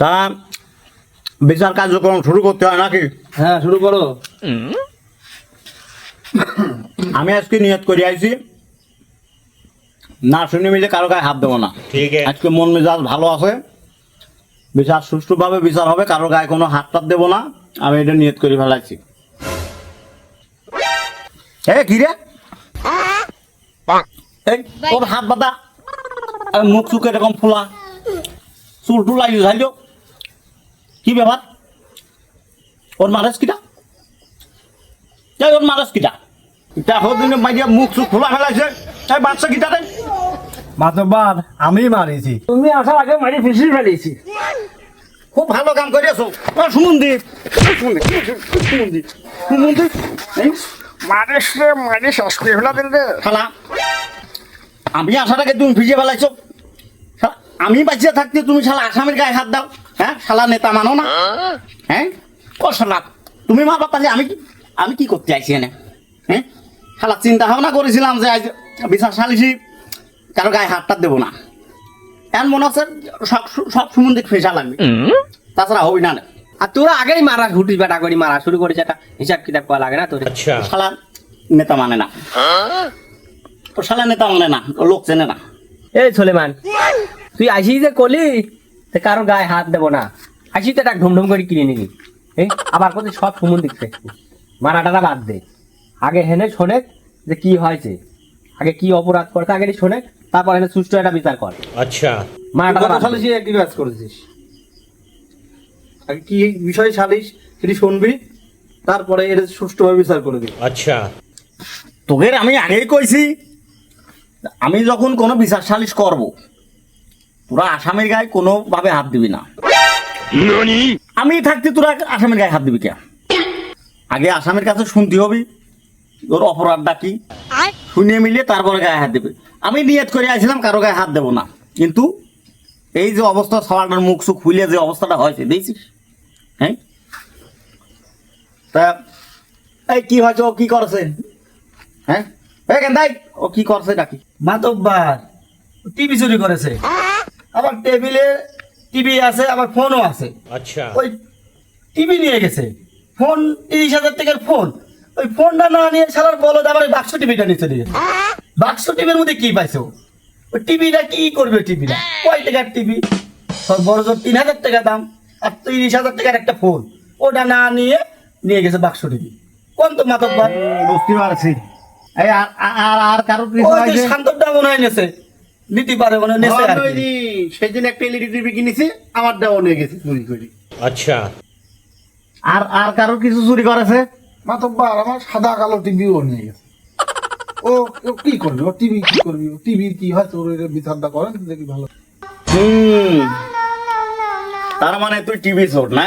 তা বিচার কার্যক্রম শুরু করতে হয় নাকি? হ্যাঁ শুরু করো। আমি আজকে নিয়ত করে আইছি না শুনে মিলে কারো গায়ে হাত দেবো না। ঠিক আছে। আজকে মন মেজাজ ভালো আছে, বিচার সুষ্ঠুভাবে বিচার হবে, কারো গায়ে কোনো হাত টাত দেবো না। আমি এটা নিয়ত করে ফেলাইছি। কি রে এই তোর হাত বাঁধা, আর মুখ চুখ এরকম ফোলা, চুল টুল লাগিয়ে যাইল, কি ব্যাপার? ওর মারাস কিটা? ওর মারাস কিটা? এটা দিনে মাইয়া মুখ চুখ খোলা ফেলাইছে, তাই বাচ্চা কিটা রে? মাতব্বার আমি মারিছি, তুমি আসার আগে মারি ফিসি ফেলেছি। খুব ভালো কাম করিয়াছো। সুমন্দি সুমন্দি সুমন্দি মারিস রে মারিস আজকে ফেলা দিল রে শালা, আমি আসার আগে তুমি ভিজে ফেলাইছো। শালা, আমি বাঁচিয়ে থাকতে তুমি শালা আসামির গায়ে হাত দাও? হ্যাঁ শালা, নেতা মানো না? হ্যাঁ ও শালা, তুমি মা বাবা, আমি কি করতে আইছি এনে? হ্যাঁ শালা, চিন্তা ভাবনা করেছিলাম যে আজ বিচার সালিসি কারো গায়ে হাতটা দেবো না। এখন মনে হচ্ছে সব সব সম্বন্ধে ফেসা লাগবে, তাছাড়া হবি না। আর তোরা আগেই মারা ঘুটি বেটা করি মারা শুরু করেছে, একটা হিসাব কিতাব করা লাগে না তোর? अच्छा শালা নেতা মানে না, ও শালা নেতা মানে না, ও লোক চেনে না। এই সোলেমান, তুই আসি যে কলি কারো গায়ে হাত দেবো না, আসি তো একটা ঢুমঢুম করে কিনে নিবি। এই আবার কোথায় সব সুমন দিচ্ছে, মারাটারা বাদ দে। আগে হেনে শোনে যে কি হয়েছে, আগে কি অপরাধ করতে আগে শোনে, তারপর এনে সুষ্ঠু একটা বিচার কর। अच्छा মারাটারা বাদ দে। সালিশি কি কাজ করেছিস? আগে কি বিষয় সালিশ সেটি শুনবি, তারপরে এর সুষ্ঠুভাবে বিচার করে দিবি। अच्छा তোদের আমি আগেই কইছি, আমি যখন কোনো বিচার সালিশ করব, তোরা আসামির গায়ে কোনোভাবে হাত দিবি না। আমি থাকতে তোরা আসামির গায়ে হাত দিবি কে? আগে আসামির কাছে শুনতে হবি তোর অপরাধটা কি, শুনে মিলিয়ে তারপরে গায়ে হাত দেবে। আমি নিয়ত করে আইছিলাম কারো গায়ে হাত দেবো না, কিন্তু এই যে অবস্থা, সবার মুখ সুখ খুলে যে অবস্থাটা হয়েছে দেখছিস? হ্যাঁ তা এই কি হয়েছে, ও কি করেছে? হ্যাঁ কেন্দাই ও কি করছে নাকি? মাতব্বার টিভি চুরি করেছে, আবার টেবিলে টিভি আছে, আবার ফোনও আছে। अच्छा ওই টিভি নিয়ে গেছে, ফোন 30,000 টাকার ফোন, ওই ফোনটা না নিয়ে সালার বলদ আবার ওই বাক্স টিভিটা নিচে দিয়ে। বাক্স টিভির মধ্যে কি পাইছো? ওই টিভিটা কি করবে? টিভিটা কয় টাকার টিভি? সব বড় জোর 3,000 টাকা দাম, আর 30,000 টাকার একটা ফোন, ওটা না নিয়ে গেছে বাক্স টিভি। কোন তো মাতব্বার? বুঝতে পারছি। এই আর কারো কিছু ওই হয়েছে? যে শান্তটা মনে হয় নেছে, নিতে পারে মনে হয় নেছে আর কি। সেদিন একটা এলইডি টিভি কিনেছি, আমার দেওয়া নিয়ে গেছে চুরি করে। अच्छा আর কারো কিছু চুরি করেছে? মাতব্বার আমার সাদা কালো টিভিও নিয়ে গেছে। ও ও কি করবি? ও টিভি কি করবি? ও টিভি কি হয় তোর বিচারটা করেন দেখি ভালো। তার মানে তুই টিভি চোর না?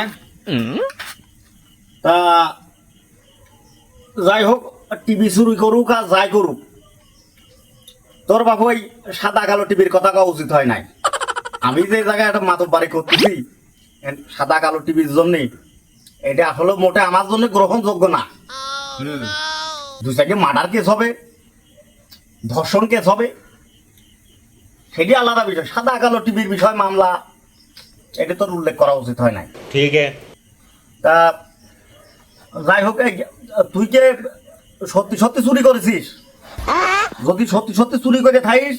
তা যাই হোক, টিভি চুরি করুক আর যাই করুক, তোর বাবু ওই সাদা কালো টিভির কথা কওয়া উচিত হয় নাই। আমি যে জায়গায় একটা মাতব্বারি করতেছি সাদা কালো টিভির জন্য, এটা আসলে মোটে আমার জন্য গ্রহণযোগ্য না। দু সাইডে মার্ডার কেস হবে, ধর্ষণ কেস হবে, সেটি আলাদা বিষয়। সাদা কালো টিভির বিষয় মামলা, এটা তোর উল্লেখ করা উচিত হয় নাই। ठीक है তা যাই হোক, তুই যে সত্যি সত্যি চুরি করেছিস, যদি সত্যি সত্যি চুরি করে থাইস,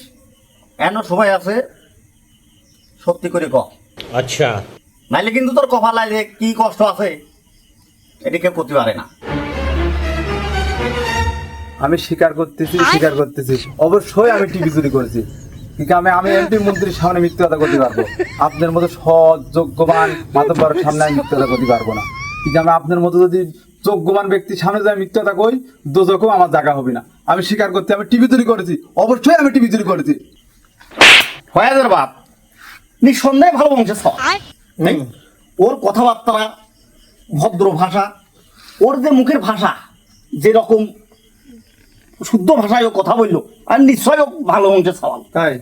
এমন সময় আছে সত্যি করে ক, अच्छा নাইলে কিন্তু তোর কপালায় যে কি কষ্ট আছে এটি কেউ করতে পারে না। আমি স্বীকার করতেছি অবশ্যই আমি টিভি চুরি করেছি, কিন্তু আমি এমপি মন্ত্রীর সামনে মিথ্যে কথা করতে পারবো, আপনার মতো সৎ যোগ্যবান মাতব্বরের সামনে আমি মিথ্যে কথা করতে পারবো না। কিন্তু আমি আপনার মতো যদি যোগ্যবান ব্যক্তির সামনে যদি আমি মিথ্যে কথা কই, দোজখও আমার জায়গা হবে না। আমি স্বীকার করতে, আমি টিভি চুরি করেছি, অবশ্যই আমি টিভি চুরি করেছি। ফয়াজের বাপ নিঃসন্দেহে ভালো বংশের ছ, ওর কথাবার্তা, ভদ্র ভাষা, ওর যে মুখের ভাষা যেরকম শুদ্ধ ভাষায় ও কথা বললো, আর নিশ্চয় ও ভালো বংশের সওয়াল। তাই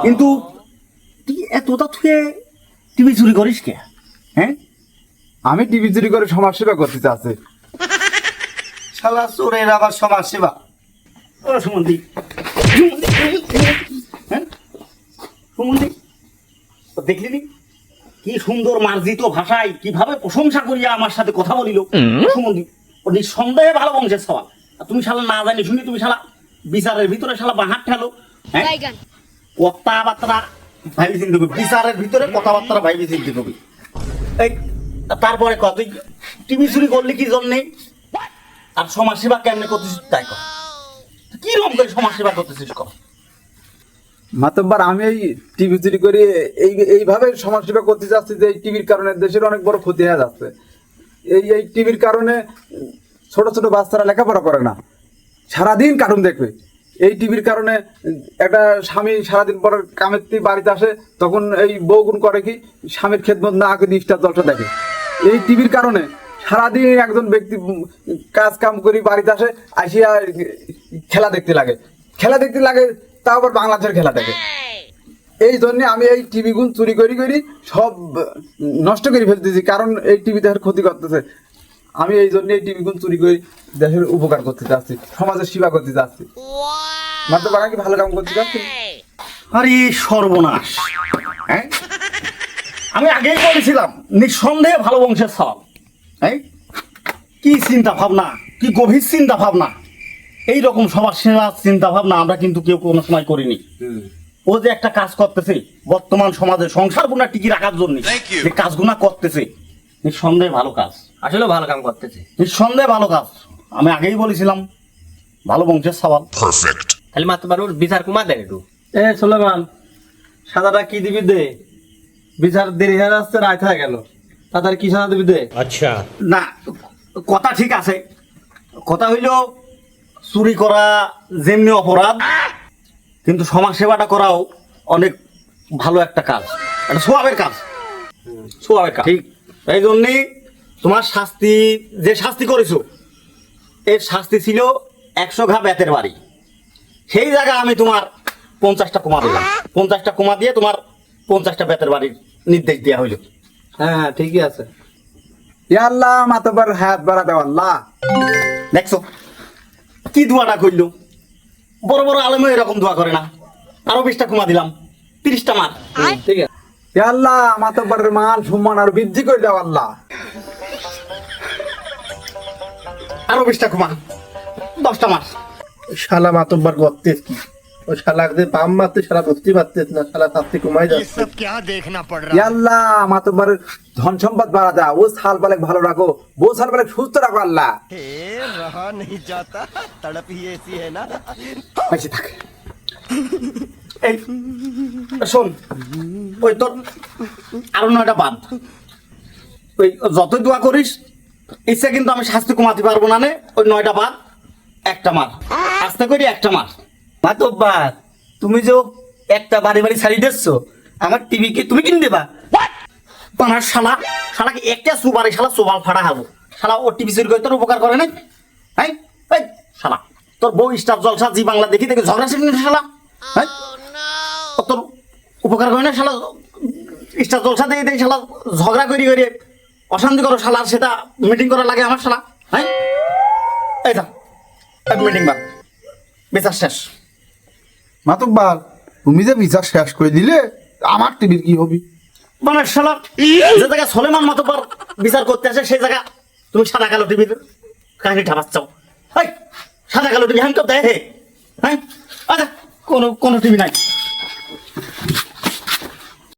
কিন্তু তুই এতটা থুয়ে টিভি চুরি করিস কে? হ্যাঁ আমি টিভি চুরি করে সমাজ সেবা করতে চাচ্ছি। শালা চোরের আবার সমাজ সেবা? ও সুমন্দি, হ্যাঁ সুমন্দি, দেখলি নি কি সুন্দর মার্জিত ভাষায় কিভাবে প্রশংসা করিয়া আমার সাথে কথা বলিল সুমন্দি, ও নিঃসন্দেহে ভালো বংশের সওয়াল। আর তুমি শালা না জানি শুনি তুমি শালা বিচারের ভিতরে শালা বাহাত ঠেলো। হ্যাঁ, কথাবার্তা ভাবি চিন্তা করবি, বিচারের ভিতরে কথাবার্তা ভাবি চিন্তা করবি। এই তারপরে কত টিভি চুরি করলি কি জন্যে, আর সমাজ সেবা কেমনে করতেছিস তাই কর। কি রকম করে সমাজ সেবা করতেছিস কর। মাতব্বার আমি এই টিভি চুরি করে এইভাবে সমাজসেবা করতে যাচ্ছি যে এই টিভির কারণে দেশের অনেক বড় ক্ষতি হয়ে যাচ্ছে। এই টিভির কারণে ছোট ছোট বাচ্চারা লেখাপড়া করে না, সারাদিন কার্টুন দেখবে। এই টিভির কারণে একটা স্বামী সারাদিন পর কামের থেকে বাড়িতে আসে, তখন এই বউগুণ করে কি স্বামীর খেদমত না করে স্টার জলসা দেখে। এই টিভির কারণে সারাদিন একজন ব্যক্তি কাজ কাম করি বাড়িতে আসে, আসিয়া খেলা দেখতে লাগে, তাও আবার বাংলাদেশের খেলা দেখে। এই জন্য আমি এই টিভি গুণ চুরি করি সব নষ্ট করে ফেলতেছি, কারণ এই টিভি দেশের ক্ষতি করতেছে। আমি এই জন্য এই টিভি গুণ চুরি করি দেশের উপকার করতে চাচ্ছি, সমাজের সেবা করতে চাচ্ছি। মাত্র বাড়া কি ভালো কাম করতে চাচ্ছি? আরে সর্বনাশ! হ্যাঁ, আমি আগেই বলেছিলাম নিঃসন্দেহে ভালো বংশের সওয়াল। হ্যাঁ, কি চিন্তা ভাবনা, কি গভীর চিন্তা ভাবনা! এইরকম সমাজ সেবার চিন্তা ভাবনা আমরা কিন্তু কেউ কোনো সময় করিনি। ও যে একটা কাজ করতেছে বর্তমান সমাজে সংসার গুণা টিকি রাখার জন্য, যে কাজগুনা করতেছে নিঃসন্দেহে ভালো কাজ, আসলে ভালো কাম করতেছে। নিঃসন্দেহে ভালো কাজ। আমি আগেই বলেছিলাম ভালো বংশের সওয়াল। তাহলে মাতব্বার ওর বিচার কুমা দেন একটু। এ সুলেমান, সাদাটা কি দিবি দে, বিচার দেরি হয়ে যাচ্ছে, রাত হয়ে গেল, তাড়াতাড়ি কি সাদা দিবি দে। না, কথা ঠিক আছে। কথা হইল চুরি করা যেমনি অপরাধ, কিন্তু সমাজ সেবাটা করাও অনেক ভালো একটা কাজ, একটা সোয়াবের কাজ, সোয়াবের কাজ। ঠিক এই জন্যই তোমার শাস্তি, যে শাস্তি করেছো এর শাস্তি ছিল 100 ঘা বেতের বাড়ি। সেই জায়গায় আমি তোমার 50টা কমা দিলাম, 50টা কমা দিয়ে তোমার 50টা বেতের বাড়ির নির্দেশ দেওয়া হইল। হ্যাঁ ঠিকই আছে। ইয়া আল্লাহ, মাতব্বার হাত বাড়া দেও আল্লাহ। দেখছো কি দোয়াটা করলো, বড় বড় আলেমও এরকম দোয়া করে না। আরো 20টা কমা দিলাম, 30টা মার। ঠিক আছে। ইয়া আল্লাহ, মাতব্বারের মান সম্মান আর বৃদ্ধি করে দাও আল্লাহ। আরো 20টা কমা, 10টা মার। শালা মাতব্বার করতে কি, ও শালা বাম মারতে শালা বুঝতে পারতেছ না, শালা তাতে কমাই যাচ্ছে। ইয়া আল্লাহ, মাতব্বারের ধন সম্পদ বাড়া দাও, ও সাল পালেক ভালো রাখো, বউ সাল পালেক সুস্থ রাখো আল্লাহ। रहा नहीं जाता, तड़प ही ऐसी है ना। বেঁচে থাকে। এই শোন, ওই তোর আরো 9টা বাদ। ওই যতই দোয়া করিস ইচ্ছা কিন্তু আমি শাস্তি কমাতে পারবো না। ওই 9টা বাদ, একটা মার, আস্তে করি একটা মার। মাতব্বার, তুমি যে একটা বাড়ি বাড়ি ছাড়ি দিচ্ছ, আমার টিভি কি তুমি কিনে দেবা? পানার শালা, শালাকে একটা সুবারে শালা সোবাল ফাড়া হাবো। শালা ও টিভি চুরি করে তোর উপকার করে নাই? হ্যাঁ, এই শালা তোর বউ স্টার জলসা জি বাংলা দেখি দেখে ঝগড়া শিখলি শালা। হ্যাঁ, ও তোর উপকার করে না শালা, স্টার জলসা দেখে দেখে শালা ঝগড়া করি করে অশান্তি করো শালা, সেটা মিটিং করা লাগে আমার শালা। হ্যাঁ, এই থাক, মিটিং বাদ, বিচার শেষ। মাতব্বার, তুমি যে বিচার শেষ করে দিলে, আমার টিভির কি হবি? মানে শালা যে জায়গায় সলেমান মাতব্বর বিচার করতে আসে সেই জায়গা তুমি সাদা কালো টিভির কাহিনী ঠাপাচ্ছ। সাদা কালো টিভি আমি তো দেখে। হ্যাঁ, আচ্ছা কোনো টিভি নাই।